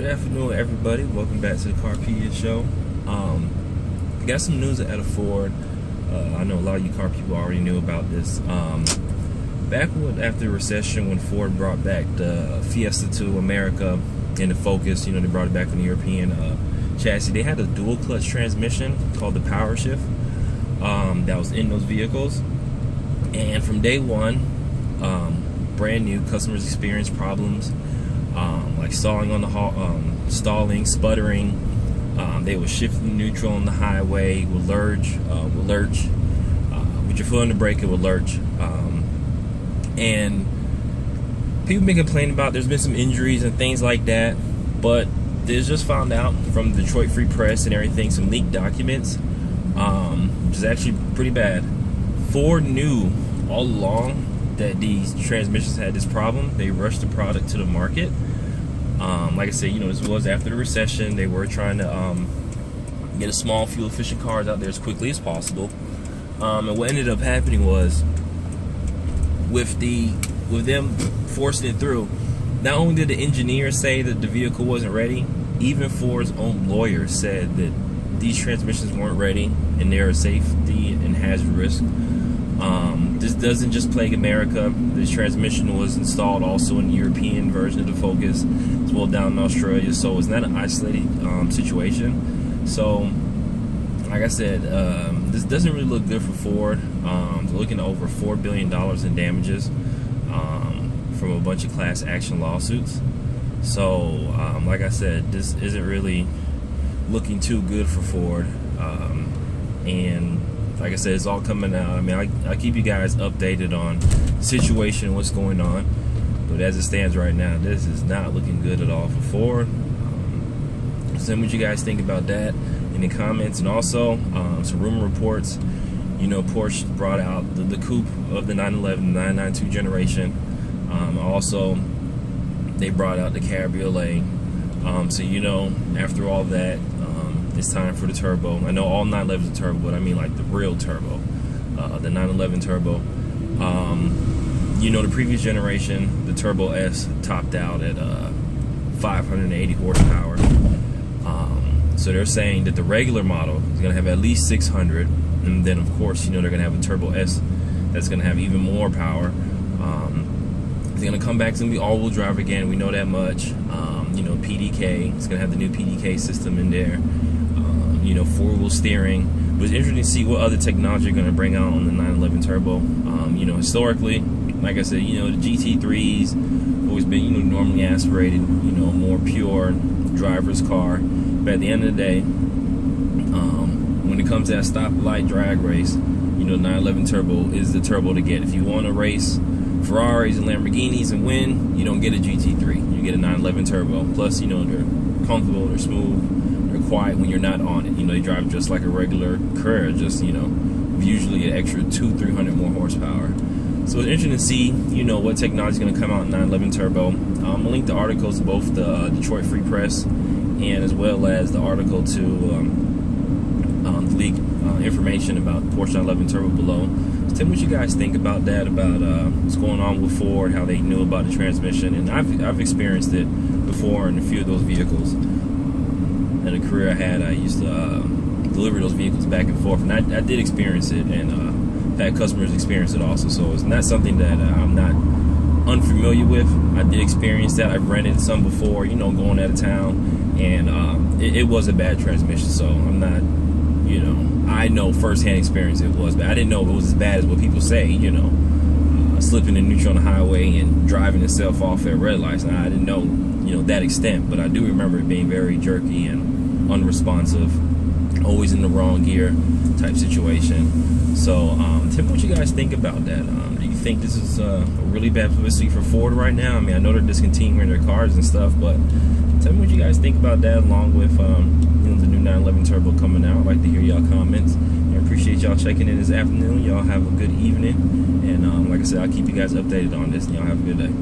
Good afternoon, everybody. Welcome back to the Carpediashow. Got some news out of Ford. I know a lot of you car people already knew about this. Back after the recession, when Ford brought back the Fiesta to America and the Focus, they brought it back on the European chassis. They had a dual clutch transmission called the Powershift that was in those vehicles. And from day one, brand new, customers experienced problems like stalling on the sputtering. They were shifting neutral on the highway, would lurch. With your foot on the brake, it would lurch. And people been complaining about there's been some injuries and things like that, but there's just found out from the Detroit Free Press and everything, some leaked documents, which is actually pretty bad. Ford knew all along that these transmissions had this problem. They rushed the product to the market. Like I said, this was after the recession. They were trying to get a small fuel efficient cars out there as quickly as possible. And what ended up happening was, with them forcing it through, not only did the engineers say that the vehicle wasn't ready, even Ford's own lawyers said that these transmissions weren't ready and they're a safety and hazard risk. This doesn't just plague America. This transmission was installed also in the European version of the Focus, as well down in Australia, so it's not an isolated situation. So, like I said, this doesn't really look good for Ford. They're looking at over $4 billion in damages from a bunch of class action lawsuits. So, like I said, this isn't really looking too good for Ford. And like I said, it's all coming out. I mean, I keep you guys updated on the situation and what's going on. But as it stands right now, this is not looking good at all for Ford. Send me what you guys think about that in the comments. And also, some rumor reports. Porsche brought out the coupe of the 911, the 992 generation. Also, they brought out the cabriolet. So, after all that, it's time for the turbo. I know all 911s are turbo, but I mean like the real turbo, the 911 turbo. The previous generation, the Turbo S, topped out at 580 horsepower. So they're saying that the regular model is going to have at least 600, and then of course, they're going to have a Turbo S that's going to have even more power. It's going to come back to be all-wheel drive again. We know that much. PDK. It's going to have the new PDK system in there. Four-wheel steering. But it's interesting to see what other technology you're going to bring out on the 911 Turbo. Historically, like I said, the GT3s always been, normally aspirated, more pure driver's car. But at the end of the day, when it comes to that stoplight drag race, 911 Turbo is the turbo to get. If you want to race Ferraris and Lamborghinis and win, you don't get a GT3. You get a 911 Turbo. Plus, they're comfortable, they're smooth, they're quiet when you're not on it. They drive just like a regular Carrera, just, usually an extra 200-300 more horsepower. So it's interesting to see, what technology is going to come out in 911 Turbo. I'll link the articles to both the Detroit Free Press and as well as the article to leak information about Porsche 911 Turbo below. So tell me what you guys think about that, about what's going on with Ford, how they knew about the transmission. And I've experienced it before in a few of those vehicles. In a career I had, I used to deliver those vehicles back and forth, and I did experience it, and had customers experience it also. So it's not something that I'm not unfamiliar with. I did experience that. I've rented some before, going out of town, and it was a bad transmission. So I'm not, I know firsthand experience it was bad. I didn't know it was as bad as what people say, slipping in neutral on the highway and driving itself off at red lights. Now, I didn't know, that extent, but I do remember it being very jerky and unresponsive, always in the wrong gear type situation. So tell me what you guys think about that. Do you think this is a really bad publicity for Ford right now? I mean, I know they're discontinuing their cars and stuff, but tell me what you guys think about that, along with the new 911 Turbo coming out. I'd like to hear y'all comments. I appreciate y'all checking in this afternoon. Y'all have a good evening, and like I said, I'll keep you guys updated on this, and y'all have a good day.